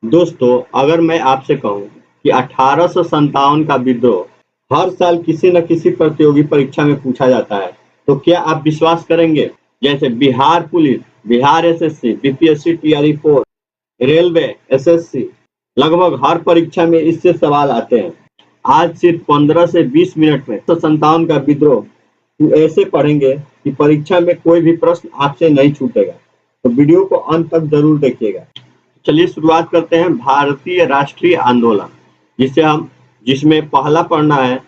दोस्तों, अगर मैं आपसे कहूं कि 1857 का विद्रोह हर साल किसी न किसी प्रतियोगी परीक्षा में पूछा जाता है, तो क्या आप विश्वास करेंगे? जैसे Bihar police, Bihar SSC, BPSC TRE 4, railway, SSC, लगभग हर परीक्षा में इससे सवाल आते हैं। आज सिर्फ 15 से 20 मिनट में 1857 का विद्रोह ऐसे पढ़ेंगे कि परीक्षा में कोई भी प्रश्न आपसे नहीं छूटेगा। तो वीडियो को अंत तक जरूर देखिएगा। चलिए शुरुआत करते हैं भारतीय राष्ट्रीय आंदोलन, जिसमें पहला पढ़ना है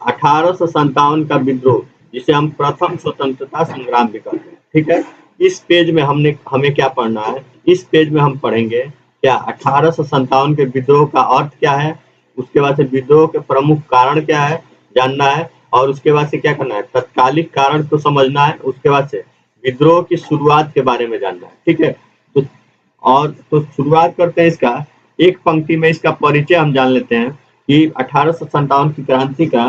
1857 का विद्रोह, जिसे हम प्रथम स्वतंत्रता संग्राम भी कहते हैं। ठीक है, इस पेज में हमें क्या पढ़ना है? इस पेज में हम पढ़ेंगे क्या 1857 के विद्रोह का अर्थ क्या है, उसके बाद से विद्रोह के प्रमुख कारण क्या है जानना है, और उसके बाद से क्या करना है, तत्कालिक कारण को समझना है, उसके बाद से विद्रोह की शुरुआत के बारे में जानना है। ठीक है, तो शुरुआत करते हैं इसका। एक पंक्ति में इसका परिचय हम जान लेते हैं कि 1857 की क्रांति का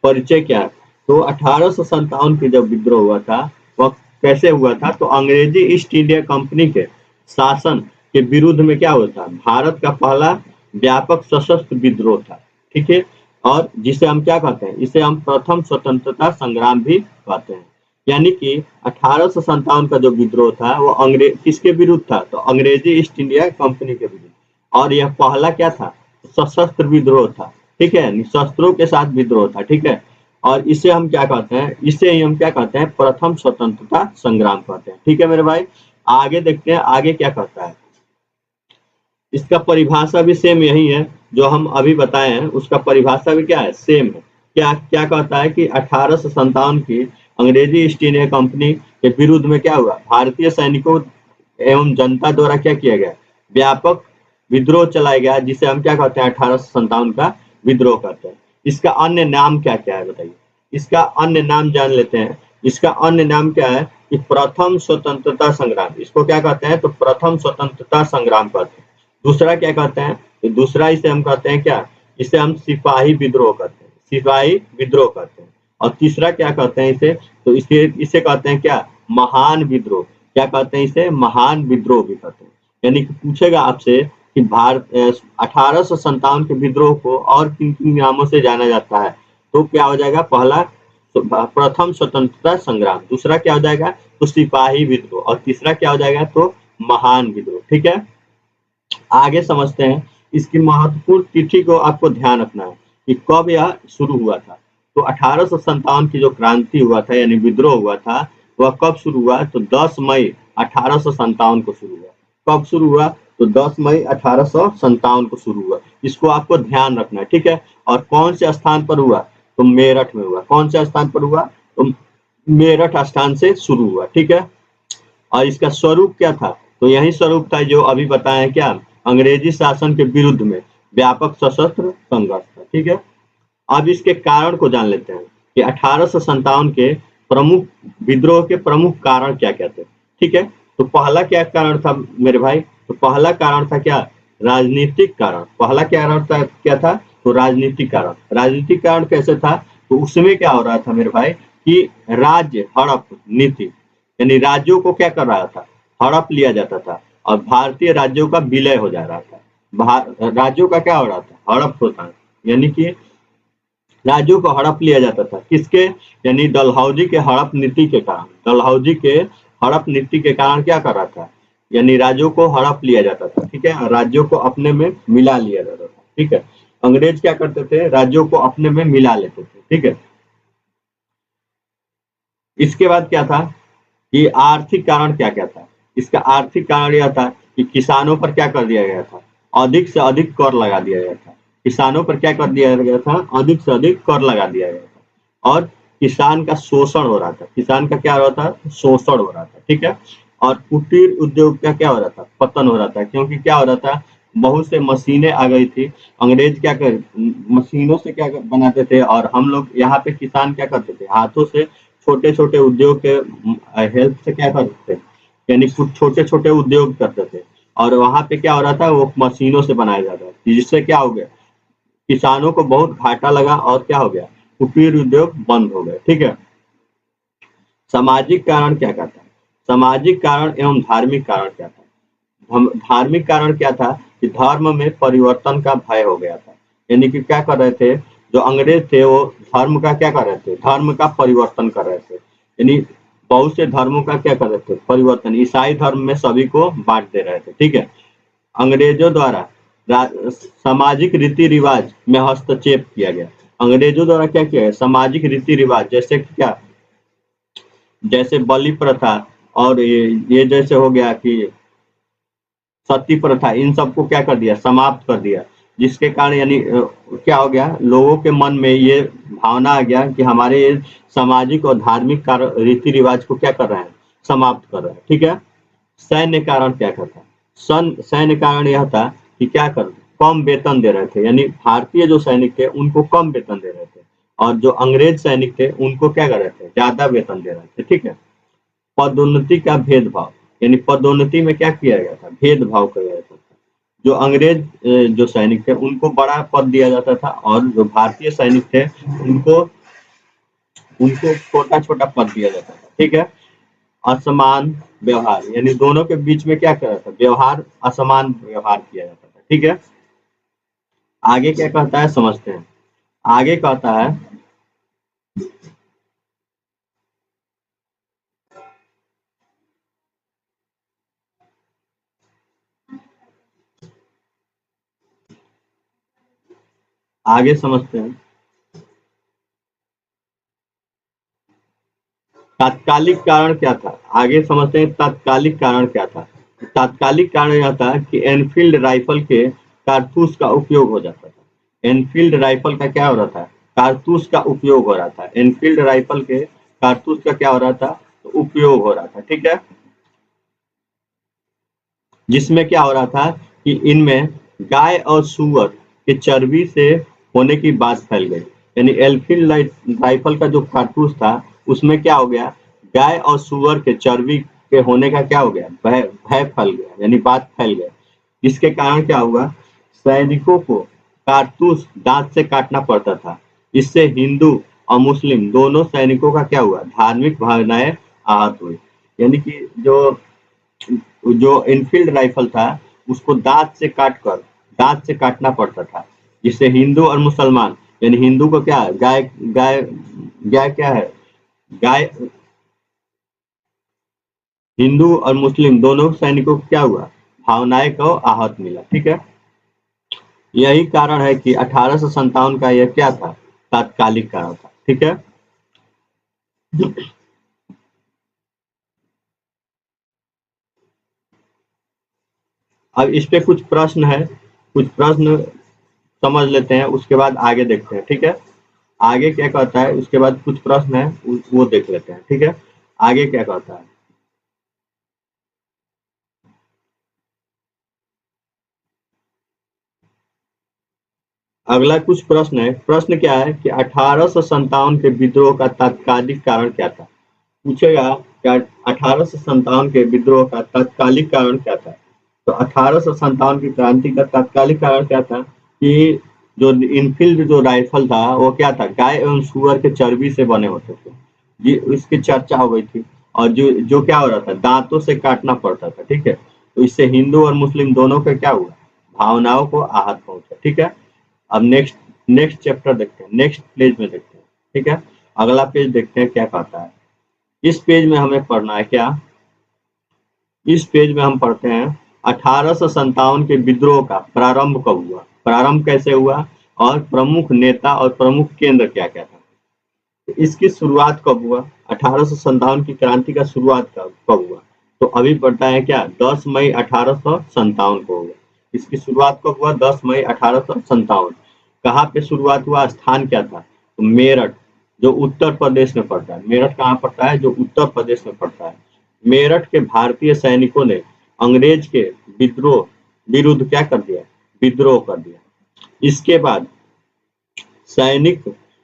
परिचय क्या है। तो 1857 की जब विद्रोह हुआ था वह कैसे हुआ था? तो अंग्रेजी ईस्ट इंडिया कंपनी के शासन के विरुद्ध में क्या हुआ था? भारत का पहला व्यापक सशस्त्र विद्रोह था। ठीक है, और जिसे हम क्या कहते हैं? इसे हम प्रथम स्वतंत्रता संग्राम भी कहते हैं। यानी कि 1857 का जो विद्रोह था वो किसके विरुद्ध था? तो अंग्रेजी ईस्ट इंडिया कंपनी के विरुद्ध। और यह पहला क्या था? सशस्त्र विद्रोह था। ठीक है, शस्त्रों के साथ विद्रोह था। ठीक है, और इसे हम क्या कहते हैं? इसे ही हम क्या कहते हैं? प्रथम स्वतंत्रता संग्राम कहते हैं। ठीक है मेरे भाई, आगे देखते हैं आगे क्या कहता है। इसका परिभाषा भी सेम यही है जो हम अभी बताए हैं, उसका परिभाषा भी क्या है? सेम है। क्या क्या कहता है कि 1857 की अंग्रेजी ईस्ट इंडिया कंपनी के विरुद्ध में क्या हुआ? भारतीय सैनिकों एवं जनता द्वारा क्या किया गया? व्यापक विद्रोह चलाया गया, जिसे हम क्या कहते हैं? 1857 का विद्रोह कहते हैं। इसका अन्य नाम क्या क्या है बताइए? इसका अन्य नाम जान लेते हैं। इसका अन्य नाम क्या है कि प्रथम स्वतंत्रता संग्राम। इसको क्या कहते हैं? तो प्रथम स्वतंत्रता संग्राम कहते हैं। दूसरा क्या कहते हैं? तो दूसरा इसे हम कहते हैं क्या? इसे हम सिपाही विद्रोह कहते हैं। सिपाही विद्रोह कहते हैं। और तीसरा क्या कहते हैं इसे? तो इसे कहते हैं क्या? महान विद्रोह। क्या कहते हैं इसे? महान विद्रोह भी कहते हैं। यानी कि पूछेगा आपसे कि भारत 1857 के विद्रोह को और किन किन नामों से जाना जाता है, तो क्या हो जाएगा? पहला प्रथम स्वतंत्रता संग्राम, दूसरा क्या हो जाएगा? तो सिपाही विद्रोह, और तीसरा क्या हो जाएगा? तो महान विद्रोह। ठीक है, आगे समझते हैं। इसकी महत्वपूर्ण तिथि को आपको ध्यान रखना है कि कब यह शुरू हुआ था। तो 1857 की जो क्रांति हुआ था यानी विद्रोह हुआ था, वह कब शुरू हुआ? तो 10 मई 1857 को शुरू हुआ। कब शुरू हुआ? तो 10 मई 1857 को शुरू हुआ। इसको आपको ध्यान रखना है। ठीक है, और कौन से स्थान पर हुआ? तो मेरठ में हुआ। कौन से स्थान पर हुआ? तो मेरठ स्थान से शुरू हुआ। ठीक है, और इसका स्वरूप क्या था? तो यही स्वरूप था जो अभी बताया क्या? अंग्रेजी शासन के विरुद्ध में व्यापक सशस्त्र संघर्ष था। ठीक है, अब इसके कारण को जान लेते हैं कि 1857 के प्रमुख विद्रोह के प्रमुख कारण क्या क्या थे। ठीक है, तो पहला क्या कारण था मेरे भाई? तो पहला कारण था क्या? राजनीतिक कारण। पहला क्या था? तो राजनीतिक कारण। राजनीतिक कारण कैसे था? तो उसमें क्या हो रहा था मेरे भाई कि राज्य हड़प नीति, यानी राज्यों को क्या कर रहा था? हड़प लिया जाता था, और भारतीय राज्यों का विलय हो जा रहा था। राज्यों का क्या हो रहा था? हड़प होता, यानी कि राज्यों को हड़प लिया जाता था। किसके? यानी डलहौजी के हड़प नीति के कारण। डलहौजी के हड़प नीति के कारण क्या कर रहा था? यानी राज्यों को हड़प लिया जाता था। ठीक है, राज्यों को अपने में मिला लिया जाता था। ठीक है, अंग्रेज क्या करते थे? राज्यों को अपने में मिला लेते थे। ठीक है, इसके बाद क्या था कि आर्थिक कारण क्या क्या था? इसका आर्थिक कारण यह था कि किसानों पर क्या कर दिया गया था? अधिक से अधिक कर लगा दिया गया था। किसानों पर क्या कर दिया गया था? अधिक से अधिक कर लगा दिया गया था, और किसान का शोषण हो रहा था। किसान का क्या हो रहा था? शोषण हो रहा था। ठीक है, और कुटीर उद्योग का क्या हो रहा था? पतन हो रहा था। क्योंकि क्या हो रहा था? बहुत से मशीनें आ गई थी। अंग्रेज क्या कर मशीनों से क्या बनाते थे, और हम लोग यहाँ पे किसान क्या करते थे? हाथों से छोटे छोटे उद्योग के हेल्प से क्या करते थे? यानी कुछ छोटे छोटे उद्योग करते थे, और वहां पे क्या हो रहा था? वो मशीनों से बनाया जाता था, जिससे क्या हो गया? किसानों को बहुत घाटा लगा, और क्या हो गया? कुटीर उद्योग बंद हो गए। ठीक है, सामाजिक कारण क्या कहता है? सामाजिक कारण एवं धार्मिक कारण क्या था? धार्मिक कारण क्या था कि धर्म में परिवर्तन का भय हो गया था। यानी कि क्या कर रहे थे जो अंग्रेज थे, वो धर्म का क्या कर रहे थे, धर्म का परिवर्तन कर रहे थे। यानी बहुत से धर्मों का क्या कर रहे थे, परिवर्तन। ईसाई धर्म में सभी को बांट दे रहे थे, ठीक है। अंग्रेजों द्वारा सामाजिक रीति रिवाज में हस्तक्षेप किया गया। अंग्रेजों द्वारा क्या किया गया, सामाजिक रीति रिवाज, जैसे क्या, जैसे बलि प्रथा और ये जैसे हो गया कि सती प्रथा, इन सबको क्या कर दिया, समाप्त कर दिया। जिसके कारण यानी क्या हो गया, लोगों के मन में ये भावना आ गया कि हमारे ये सामाजिक और धार्मिक रीति रिवाज को क्या कर रहे हैं, समाप्त कर रहे हैं, ठीक है। सैन्य कारण क्या था, सैन्य कारण यह था कि क्या कर, कम वेतन दे रहे थे। यानी भारतीय जो सैनिक थे उनको कम वेतन दे रहे थे, और जो अंग्रेज सैनिक थे उनको क्या कर रहे थे, ज्यादा वेतन दे रहे थे, ठीक है। पदोन्नति का भेदभाव, यानी पदोन्नति में क्या किया गया था, भेदभाव किया जाता था। जो अंग्रेज जो सैनिक थे उनको बड़ा पद दिया जाता था, और जो भारतीय सैनिक थे उनको उनको छोटा छोटा पद दिया जाता था, ठीक है। असमान व्यवहार, यानी दोनों के बीच में क्या कर रहा था, व्यवहार, असमान व्यवहार किया जाता था, ठीक है। आगे क्या कहता है समझते हैं। आगे कहता है, आगे समझते हैं। तात्कालिक कारण क्या था, आगे समझते हैं तात्कालिक कारण क्या था। तात्कालिक कारण यह था कि एनफील्ड राइफल के कारतूस का उपयोग हो जाता था। एनफील्ड राइफल का क्या हो रहा था, कारतूस का उपयोग हो रहा था। एनफील्ड राइफल के कारतूस का क्या हो रहा था, उपयोग हो रहा था, ठीक है। जिसमें क्या हो रहा था कि इनमें गाय और सुअर के चर्बी से होने की बात फैल गई। यानी एनफील्ड राइफल का जो कारतूस था उसमें क्या हो गया, गाय और सुअर के चर्बी के होने का क्या हो गया, भय भय फैल गया, यानी बात फैल गया। जिसके कारण क्या हुआ, सैनिकों को कारतूस दांत से काटना पड़ता था। इससे हिंदू और मुस्लिम दोनों सैनिकों का क्या हुआ, धार्मिक भावनाएं आहत हुई। यानी कि जो इनफील्ड राइफल था उसको दांत से काटना पड़ता था, जिससे हिंदू और मुसलमान, यानी हिंदू को क्या, गाय गाय गाय क्या है, गाय, हिंदू और मुस्लिम दोनों सैनिकों को क्या हुआ, भावनाएं को आहत मिला, ठीक है। यही कारण है कि 1857 का यह क्या था, तात्कालिक कारण था, ठीक है। अब इस पे कुछ प्रश्न है, कुछ प्रश्न समझ लेते हैं, उसके बाद आगे देखते हैं, ठीक है। आगे क्या कहता है, उसके बाद कुछ प्रश्न है वो देख लेते हैं, ठीक है। आगे क्या कहता है, अगला कुछ प्रश्न है। प्रश्न क्या है कि 1857 के विद्रोह का तात्कालिक कारण क्या था। पूछेगा क्या, 1857 के विद्रोह का तात्कालिक कारण क्या था। तो 1857 की क्रांति का तात्कालिक कारण क्या था कि जो इनफील्ड जो राइफल था वो क्या था, गाय एवं सुअर के चर्बी से बने होते थे, जी इसकी चर्चा हो गई थी। और जो जो क्या हो रहा था, दांतों से काटना पड़ता था, ठीक है। तो इससे हिंदू और मुस्लिम दोनों का क्या हुआ, भावनाओं को आहत पहुंचा, ठीक है। अब नेक्स्ट नेक्स्ट चैप्टर देखते हैं, नेक्स्ट पेज में देखते हैं, ठीक है। अगला पेज देखते हैं क्या कहता है। इस पेज में हमें पढ़ना है क्या, इस पेज में हम पढ़ते हैं 1857 के विद्रोह का प्रारंभ कब हुआ, प्रारंभ कैसे हुआ, और प्रमुख नेता और प्रमुख केंद्र क्या क्या था। तो इसकी शुरुआत कब हुआ, 1857 की क्रांति का शुरुआत कब हुआ। तो अभी पढ़ता है क्या, 10 मई 1857 को हुआ। इसकी शुरुआत कब हुआ, 10 मई 1857। कहाँ पे शुरुआत हुआ, स्थान क्या था, तो मेरठ, जो उत्तर प्रदेश में पड़ता है। मेरठ कहाँ पड़ता है, जो उत्तर प्रदेश में पड़ता है। मेरठ के भारतीय सैनिकों ने अंग्रेज के विद्रोह विरुद्ध क्या कर दिया, विद्रोह कर दिया। इसके बाद सैनिक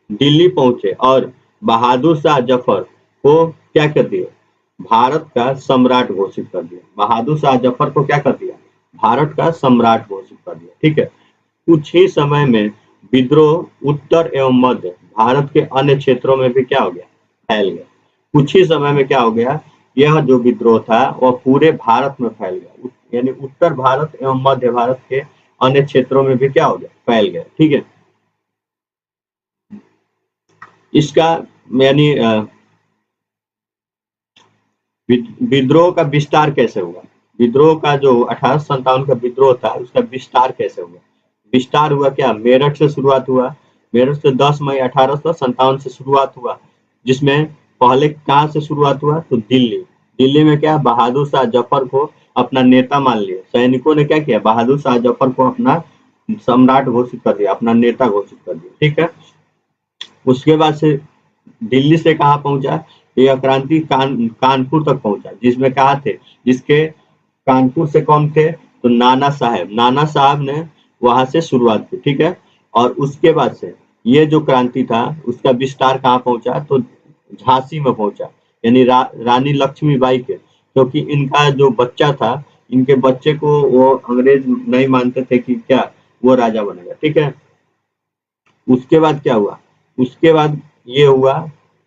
दिल्ली पहुंचे और बहादुर शाह जफर को क्या कर दिया, भारत का सम्राट घोषित कर दिया। बहादुर शाह जफर को क्या कर दिया, भारत का सम्राट घोषित कर दिया, ठीक है। कुछ ही समय में विद्रोह उत्तर एवं मध्य भारत के अन्य क्षेत्रों में भी क्या हो गया, फैल गया। कुछ ही समय में क्या हो गया, यह जो विद्रोह था वह पूरे भारत में फैल गया, यानी उत्तर भारत एवं मध्य भारत के अन्य क्षेत्रों में भी क्या हो गया, फैल गया। ठीक है, इसका यानी विद्रोह का विस्तार कैसे हुआ, विद्रोह का जो 1857 का विद्रोह था उसका विस्तार कैसे हुआ, विस्तार हुआ क्या, मेरठ से शुरुआत हुआ। मेरठ से 10 मई 1857 से शुरुआत हुआ, जिसमें पहले कहाँ से शुरुआत हुआ, तो दिल्ली। दिल्ली में क्या, बहादुर शाह जफर को अपना नेता मान लिया, सैनिकों ने क्या किया, बहादुर शाह जफर को अपना सम्राट घोषित कर दिया, अपना नेता घोषित कर दिया। ठीक है, उसके बाद से दिल्ली से कहाँ पहुंचा, यह क्रांति कानपुर तक पहुंचा, जिसमें कहा थे, जिसके कानपुर से कौन थे, तो नाना साहब ने वहां से शुरुआत की। ठीक है, और उसके बाद से ये जो क्रांति था उसका विस्तार कहाँ पहुंचा, तो झांसी में पहुंचा, यानी रानी लक्ष्मीबाई के, क्योंकि इनका जो बच्चा था, इनके बच्चे को वो अंग्रेज नहीं मानते थे कि क्या वो राजा बनेगा। ठीक है, उसके बाद क्या हुआ, उसके बाद ये हुआ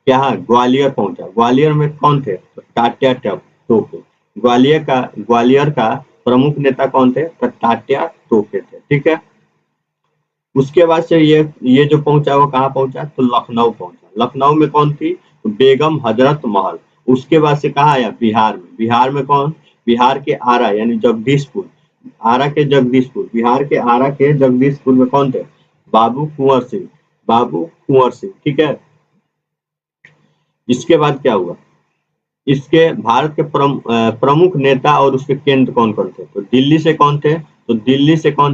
क्या, ग्वालियर पहुंचा। ग्वालियर में कौन थे, तो तात्या टोपे। ग्वालियर का प्रमुख नेता कौन थे, तो तात्या टोपे थे। ठीक है, उसके बाद से ये जो पहुंचा वो कहाँ पहुंचा, तो लखनऊ पहुंचा। लखनऊ में कौन थी, तो बेगम हजरत महल। उसके बाद से कहाँ आया, बिहार में। बिहार में कौन, बिहार के आरा यानी जगदीशपुर, बिहार के आरा के जगदीशपुर में कौन थे, बाबू कुंवर सिंह। ठीक है, इसके बाद क्या हुआ, इसके भारत के प्रमुख नेता और उसके केंद्र कौन कौन थे, तो दिल्ली से कौन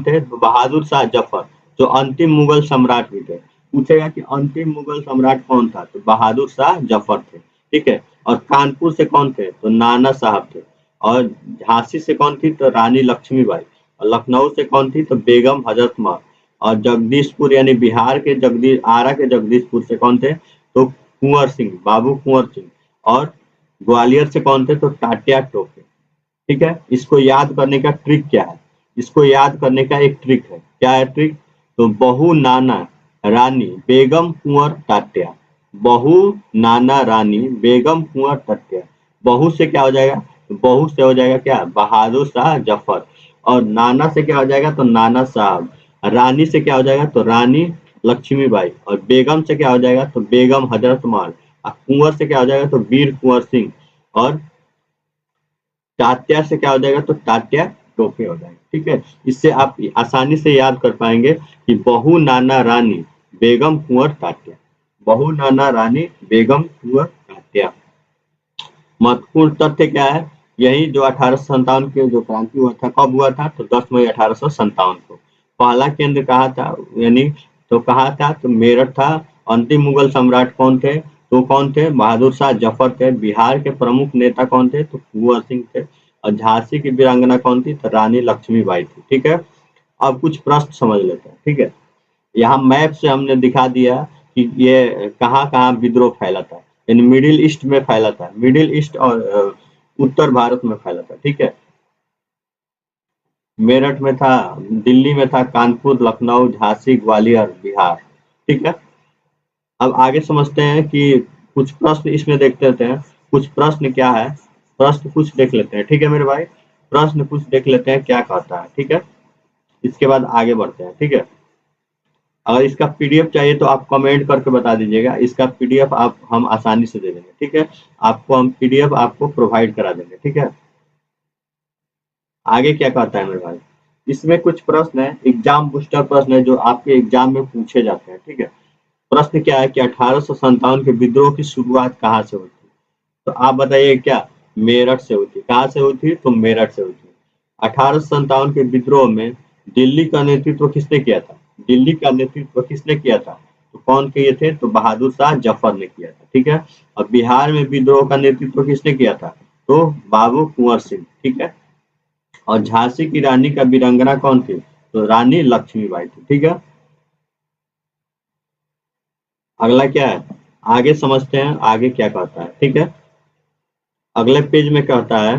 थे, तो बहादुर शाह जफर, जो अंतिम मुगल सम्राट भी थे। पूछेगा कि अंतिम मुगल सम्राट कौन था, तो बहादुर शाह जफर थे। ठीक है, और कानपुर से कौन थे, तो नाना साहब थे। और झांसी से कौन थी, तो रानी लक्ष्मीबाई। और लखनऊ से कौन थी, तो बेगम हजरत महल। और जगदीशपुर यानी बिहार के आरा के जगदीशपुर से कौन थे, तो बाबू कुंवर सिंह। और ग्वालियर से कौन थे, तो तात्या टोपे। ठीक है, इसको याद करने का ट्रिक क्या है, इसको याद करने का एक ट्रिक है, क्या है ट्रिक, तो बहु नाना रानी बेगम कुंवर तात्या। बहु नाना रानी बेगम कुंवर तात्या। बहु से क्या हो जाएगा, तो बहु से हो जाएगा क्या, बहादुर शाह जफर। और नाना से क्या हो जाएगा, तो नाना साहब। रानी से क्या हो जाएगा, तो रानी लक्ष्मीबाई। और बेगम से क्या हो जाएगा, तो बेगम हजरत महल। और कुंवर से क्या हो जाएगा, तो वीर कुंवर सिंह। और तात्या से क्या हो जाएगा, तो तात्या टोपे हो जाएगा। ठीक है, इससे आप आसानी से याद कर पाएंगे कि बहु नाना रानी बेगम कुंवर तात्या, बहु नाना रानी बेगम कुंवर तात्या। महत्वपूर्ण तथ्य क्या है, यही जो 1857 के जो क्रांति हुआ था, कब हुआ था, तो 10 मई 1857 को। पहला केंद्र कहाँ था, यानी तो कहाँ था, तो मेरठ था। अंतिम मुगल सम्राट कौन थे, तो कौन थे, बहादुर शाह जफर थे। बिहार के प्रमुख नेता कौन थे, तो कुंवर सिंह थे। और झांसी की वीरांगना कौन थी, तो रानी लक्ष्मीबाई थी। ठीक है, अब कुछ प्रश्न समझ लेते हैं। ठीक है, यहाँ मैप से हमने दिखा दिया कि ये कहाँ कहाँ विद्रोह फैला था, यानी मिडिल ईस्ट में फैला था, मिडिल ईस्ट और उत्तर भारत में फैला था। ठीक है, मेरठ में था, दिल्ली में था, कानपुर, लखनऊ, झांसी, ग्वालियर, बिहार। ठीक है, अब आगे समझते हैं कि कुछ प्रश्न इसमें देखते रहते हैं। कुछ प्रश्न क्या है, प्रश्न कुछ देख लेते हैं। ठीक है मेरे भाई, प्रश्न कुछ देख लेते हैं क्या कहता है। ठीक है, इसके बाद आगे बढ़ते हैं। ठीक है, अगर इसका पीडीएफ चाहिए तो आप कमेंट करके बता दीजिएगा, इसका पीडीएफ आप हम आसानी से दे देंगे। ठीक है, आपको हम पीडीएफ आपको प्रोवाइड करा देंगे। ठीक है, आगे क्या कहता है मेरे भाई, इसमें कुछ प्रश्न है, एग्जाम बूस्टर प्रश्न है जो आपके एग्जाम में पूछे जाते हैं। ठीक है, प्रश्न क्या है कि 1857 के विद्रोह की शुरुआत कहाँ से हुई थी, तो आप बताइए क्या, मेरठ से हुई थी। कहाँ से हुई थी, तो मेरठ से हुई थी। 1857 के विद्रोह में दिल्ली का नेतृत्व किसने किया था, दिल्ली का नेतृत्व किसने किया था, तो कौन किए थे, तो बहादुर शाह जफर ने किया था। ठीक है, और बिहार में विद्रोह का नेतृत्व किसने किया था, तो बाबू कुंवर सिंह। ठीक है, और झांसी की रानी का वीरांगना कौन थी, तो रानी लक्ष्मीबाई थी। ठीक है, अगला क्या है, आगे समझते हैं आगे क्या कहता है। ठीक है, अगले पेज में कहता है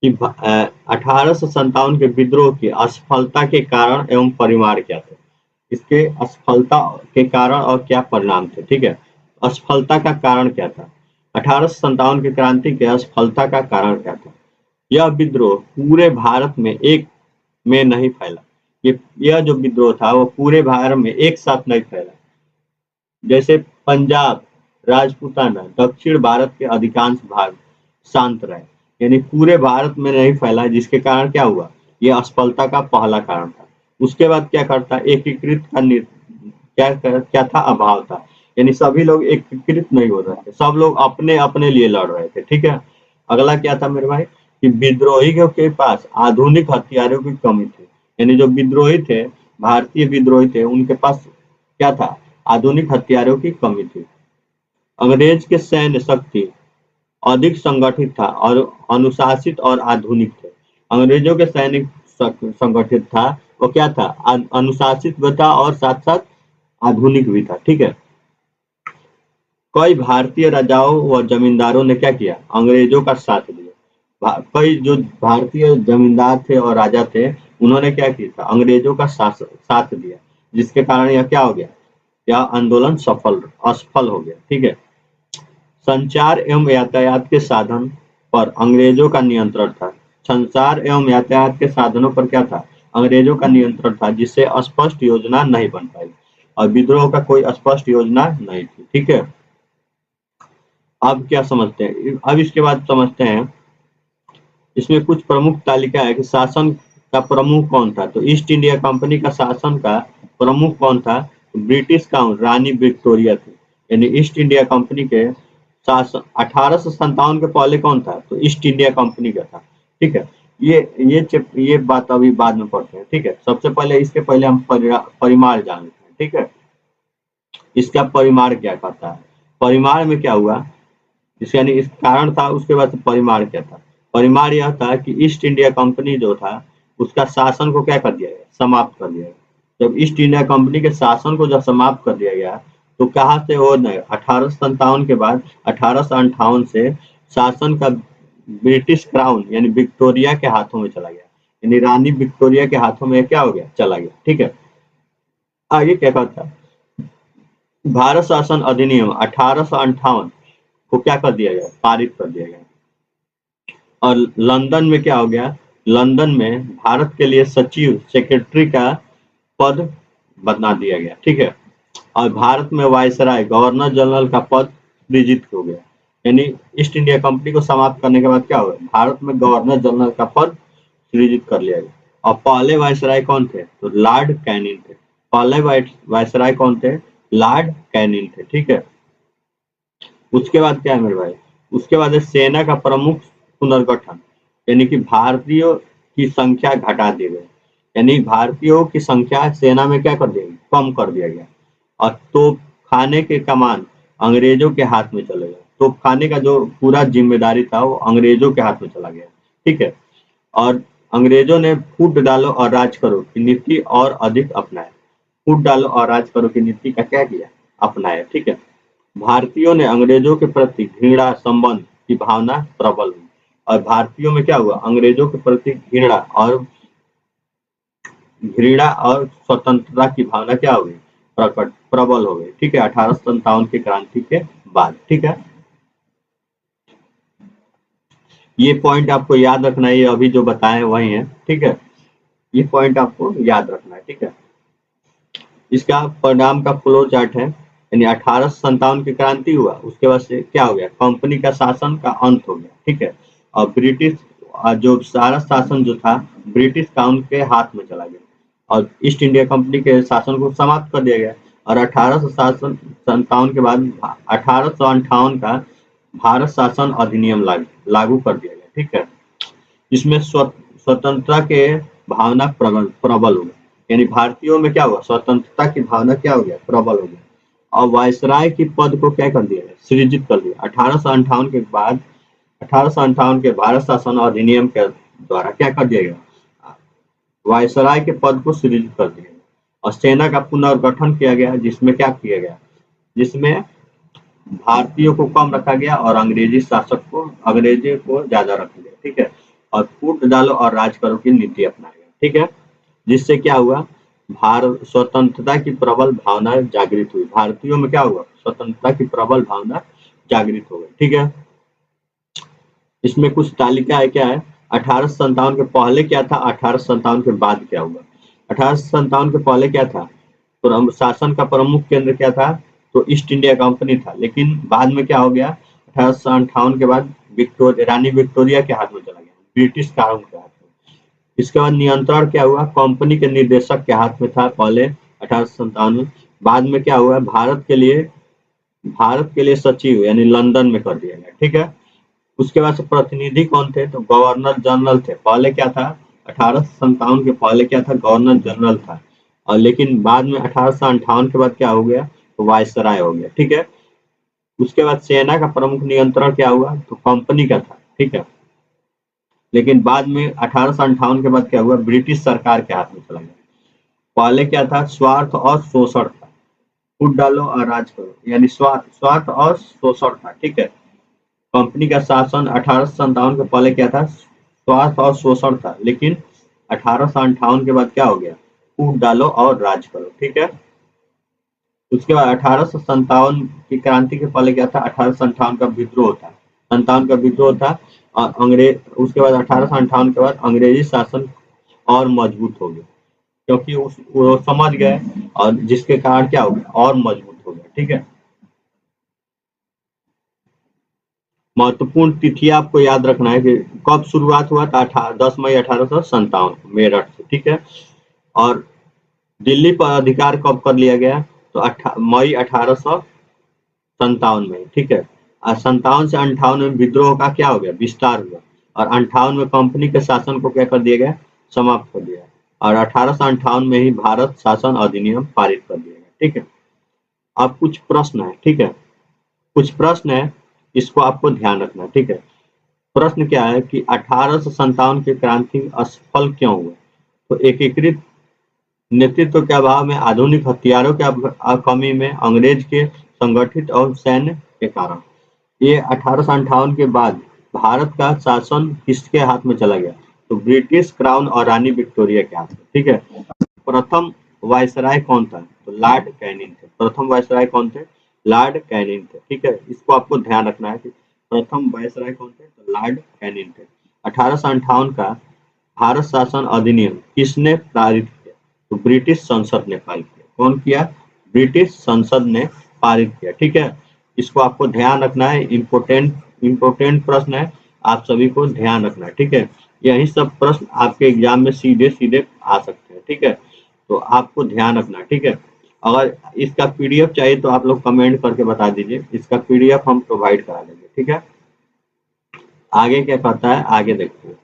कि 1857 के विद्रोह की असफलता के कारण एवं परिमाण क्या थे, इसके असफलता के कारण और क्या परिणाम थे। ठीक है, असफलता का कारण क्या था, 1857 की क्रांति के असफलता का कारण क्या था? यह विद्रोह पूरे भारत में एक में नहीं फैला। यह जो विद्रोह था वो पूरे भारत में एक साथ नहीं फैला। जैसे पंजाब, राजपूताना, दक्षिण भारत के अधिकांश भाग शांत रहे, यानी पूरे भारत में नहीं फैला, जिसके कारण क्या हुआ? यह असफलता का पहला कारण था। उसके बाद क्या करता? एकीकृत का क्या था? अभाव था, यानी सभी लोग एकीकृत नहीं हो रहे थे, सब लोग अपने अपने लिए लड़ रहे थे। ठीक है। अगला क्या था मेरे भाई? कि विद्रोहियों के पास आधुनिक हथियारों की कमी थी, यानी जो विद्रोही थे, भारतीय विद्रोही थे, उनके पास क्या था? आधुनिक हथियारों की कमी थी। अंग्रेज के सैन्य शक्ति अधिक संगठित था और अनुशासित और आधुनिक थे। अंग्रेजों के सैनिक संगठित था, वो क्या था? अनुशासित भी था और साथ साथ आधुनिक भी था। ठीक है। कई भारतीय राजाओं व जमींदारों ने क्या किया? अंग्रेजों का साथ दिया। कई जो भारतीय जमींदार थे और राजा थे, उन्होंने क्या किया था? अंग्रेजों का साथ दिया, जिसके कारण यह क्या हो गया? यह आंदोलन असफल हो गया। ठीक है। संचार एवं यातायात के साधन पर अंग्रेजों का नियंत्रण था। संचार एवं यातायात के साधनों पर क्या था? अंग्रेजों का नियंत्रण था, जिससे स्पष्ट योजना नहीं बन पाई और विद्रोह का कोई स्पष्ट योजना नहीं थी। ठीक है। अब क्या समझते हैं? अब इसके बाद समझते हैं, इसमें कुछ प्रमुख तालिका है कि शासन का प्रमुख कौन था। तो ईस्ट इंडिया कंपनी का शासन का प्रमुख कौन था? ब्रिटिश काउंट रानी विक्टोरिया थी, यानी ईस्ट इंडिया कंपनी के शासन। 1857 के पहले कौन था? तो ईस्ट इंडिया कंपनी का था। ठीक है। ये बात अभी बाद में पढ़ते हैं। ठीक है। सबसे पहले इसके पहले हम परिमाण जान लेते हैं। ठीक है। इसका परिमाण क्या कहता है? परिमाण में क्या हुआ? जिसका यानी इस कारण था, उसके बाद परिमाण क्या था? परिमाण यह था कि ईस्ट इंडिया कंपनी जो था, उसका शासन को क्या कर दिया गया? समाप्त कर दिया गया। जब ईस्ट इंडिया कंपनी के शासन को जब समाप्त कर दिया गया, तो कहाँ से? वो नहीं, 1857 के बाद 1858 से शासन का ब्रिटिश क्राउन यानी विक्टोरिया के हाथों में चला गया, यानी रानी विक्टोरिया के हाथों में क्या हो गया? चला गया। ठीक है। आगे क्या कहता है? भारत शासन अधिनियम 1858 को क्या कर दिया गया? पारित कर दिया गया। और लंदन में क्या हो गया? लंदन में भारत के लिए सचिव सेक्रेटरी का पद बना दिया गया। ठीक है। और भारत में वायसराय गवर्नर जनरल का पद सृजित हो गया, यानी ईस्ट इंडिया कंपनी को समाप्त करने के बाद क्या हुआ? भारत में गवर्नर जनरल का पद सृजित कर लिया गया। और पहले वायसराय कौन थे? तो लॉर्ड कैनिंग थे। पहले वायसराय कौन थे? लॉर्ड कैनिंग थे। ठीक है। उसके बाद क्या है मेरे भाई? उसके बाद है सेना का प्रमुख पुनर्गठन, यानी कि भारतीयों की संख्या घटा दी गई, यानी भारतीयों की संख्या सेना में क्या कर दी गई? कम कर दिया गया। और तोप खाने के कमान अंग्रेजों के हाथ में चले गए। तोप खाने का जो पूरा जिम्मेदारी था वो अंग्रेजों के हाथ में चला गया। ठीक है। और अंग्रेजों ने फूट डालो और राज करो की नीति और अधिक अपनाया। फूट डालो और राज करो की नीति का क्या किया? अपनाया। ठीक है। भारतीयों ने अंग्रेजों के प्रति घृणा संबंध की भावना प्रबल हुई, और भारतीयों में क्या हुआ? अंग्रेजों के प्रति घृणा और स्वतंत्रता की भावना क्या हुई? प्रबल हो गई। ठीक है। 1857 की क्रांति के बाद। ठीक है। ये पॉइंट आपको याद रखना है, ये अभी जो बताए वही है। ठीक है। ये पॉइंट आपको याद रखना है। ठीक है। इसका परिणाम का फ्लो चार्ट है, यानी 1857 की क्रांति हुआ, उसके बाद से क्या हो गया? कंपनी का शासन का अंत हो गया। ठीक है। और ब्रिटिश जो सारा शासन जो था ब्रिटिश काउंट के हाथ में चला गया और ईस्ट इंडिया कंपनी के शासन को समाप्त कर दिया गया। और 1857 के बाद 1858 का भारत शासन अधिनियम लागू कर दिया गया। ठीक है। इसमें स्वतंत्रता के भावना प्रबल हो गई, यानी भारतीयों में क्या हुआ? स्वतंत्रता की भावना क्या हो गया? प्रबल हो गया। और वायसराय की पद को क्या कर दिया गया? सृजित कर दिया। 1858 के बाद 1858 के भारत शासन अधिनियम के द्वारा क्या कर दिया गया? वायसराय के पद को सृजित कर दिया गया और सेना का पुनर्गठन किया गया, जिसमें क्या किया गया? जिसमें भारतीयों को कम रखा गया और अंग्रेजी को ज्यादा रखा गया। ठीक है। और फूट डालो और राज करो की नीति अपनाया गया। ठीक है। जिससे क्या हुआ? भारत स्वतंत्रता की प्रबल भावना जागृत हुई। भारतीयों में क्या हुआ? स्वतंत्रता की प्रबल भावना जागृत हो गए। ठीक है, इसमें कुछ तालिका है, क्या है, 1857 के पहले क्या था, 1857 के बाद क्या हुआ। 1857 के पहले क्या था, तो शासन का प्रमुख केंद्र क्या था, तो ईस्ट इंडिया कंपनी था। लेकिन बाद में क्या हो गया, 1858 के बाद रानी विक्टोरिया के हाथ में चला गया, ब्रिटिश काउंट के हाथ में। इसके बाद नियंत्रण क्या हुआ, कंपनी के निर्देशक के हाथ में था पहले 1857 में। बाद में क्या हुआ, भारत के लिए सचिव यानी लंदन में कर दिया गया। ठीक है, उसके बाद से प्रतिनिधि कौन थे, तो गवर्नर जनरल थे। पहले क्या था, 1857 के पहले क्या था, गवर्नर जनरल था। और लेकिन बाद में 1858 के बाद क्या हो गया, तो वायसराय हो गया। ठीक है, उसके बाद सेना का प्रमुख नियंत्रण क्या हुआ, तो कंपनी का था। ठीक है, लेकिन बाद में 1858 के बाद क्या हुआ, ब्रिटिश सरकार के हाथ में चला गया। पहले क्या था, स्वार्थ और शोषण था, फूट डालो और राज करो, यानी स्वार्थ और शोषण था। ठीक है, कंपनी का शासन 1857 के पहले क्या था, स्वार्थ और शोषण था। लेकिन 1858 के बाद क्या हो गया, फूट डालो और राज करो। ठीक है, उसके बाद 1857 की क्रांति के पहले क्या था, 1857 का विद्रोह था, 57 का विद्रोह था। और उसके बाद 1858 के बाद अंग्रेजी शासन और मजबूत हो गया, क्योंकि वो समझ गए, और जिसके कारण क्या हो गया, और मजबूत हो गया। ठीक है, महत्वपूर्ण तिथि आपको याद रखना है कि कब शुरुआत हुआ था, 10 मई 1857 मेरठ से। ठीक है, और दिल्ली पर अधिकार कब कर लिया गया, तो मई 1857 में। ठीक है, 57 से 58 में विद्रोह का क्या हो गया, विस्तार हुआ। और 58 में कंपनी के शासन को क्या कर दिया गया, समाप्त कर दिया। और 1858 में ही भारत शासन अधिनियम पारित कर दिया गया। ठीक है, अब कुछ प्रश्न है। ठीक है, कुछ प्रश्न है, इसको आपको ध्यान रखना। ठीक है, प्रश्न क्या है कि 1857 की क्रांति असफल क्यों हुआ, तो एकीकृत नेतृत्व के अभाव में, आधुनिक हथियारों के कमी में, अंग्रेज के संगठित और सैन्य के कारण। ये 1858 के बाद भारत का शासन किसके हाथ में चला गया, तो ब्रिटिश क्राउन और रानी विक्टोरिया के हाथ में। ठीक है, प्रथम वायसराय कौन था, तो लॉर्ड कैनिंग थे। प्रथम वायसराय कौन थे, लॉर्ड कैनिंग थे। ठीक है, इसको आपको ध्यान रखना है कि प्रथम वायसराय कौन थे, तो लॉर्ड कैनिंग थे। 1858 का भारत शासन अधिनियम किसने पारित किया, तो ब्रिटिश संसद ने पारित किया। कौन किया, ब्रिटिश संसद ने पारित किया। ठीक है, इसको आपको ध्यान रखना है, इम्पोर्टेंट प्रश्न है, आप सभी को ध्यान रखना है। ठीक है, यही सब प्रश्न आपके एग्जाम में सीधे सीधे आ सकते हैं। ठीक है, तो आपको ध्यान रखना है। ठीक है, अगर इसका पीडीएफ चाहिए तो आप लोग कमेंट करके बता दीजिए, इसका पीडीएफ हम प्रोवाइड करा देंगे। ठीक है, आगे क्या कहता है, आगे देखते हैं।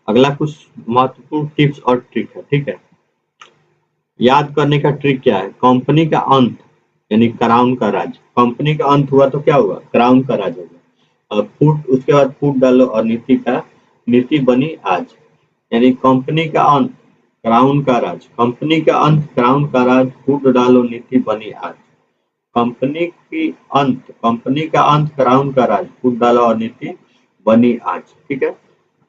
अगला कुछ महत्वपूर्ण टिप्स और ट्रिक है। ठीक है, याद करने का ट्रिक क्या है, कंपनी का अंत यानी क्राउन का राज, कंपनी का अंत हुआ तो क्या हुआ, क्राउन का राज हो गया। और फूट, उसके बाद फूट डालो और नीति बनी आज, यानी कंपनी का अंत क्राउन का राज, कंपनी का अंत क्राउन का राज, फूट डालो नीति बनी आज। कंपनी का अंत क्राउन का राज, फूट डालो और नीति बनी आज। ठीक है,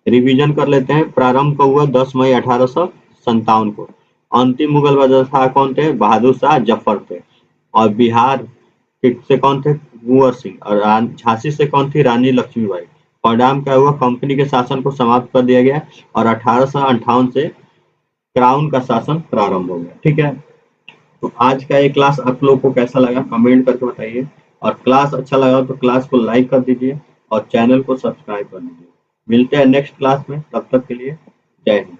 रिवीजन कर लेते हैं। प्रारंभ का हुआ 10 मई 1857 को। अंतिम मुगल बादशाह कौन थे, बहादुर शाह जफर थे। और बिहार से कौन थे, कुंवर सिंह। और झांसी से कौन थी, रानी लक्ष्मीबाई। परिणाम क्या हुआ, कंपनी के शासन को समाप्त कर दिया गया और 1858 से क्राउन का शासन प्रारंभ हो गया। ठीक है, तो आज का ये क्लास आप लोगों को कैसा लगा कमेंट करके बताइए, और क्लास अच्छा लगा तो क्लास को लाइक कर दीजिए और चैनल को सब्सक्राइब कर दीजिए। मिलते हैं नेक्स्ट क्लास में, तब तक के लिए जय हिंद।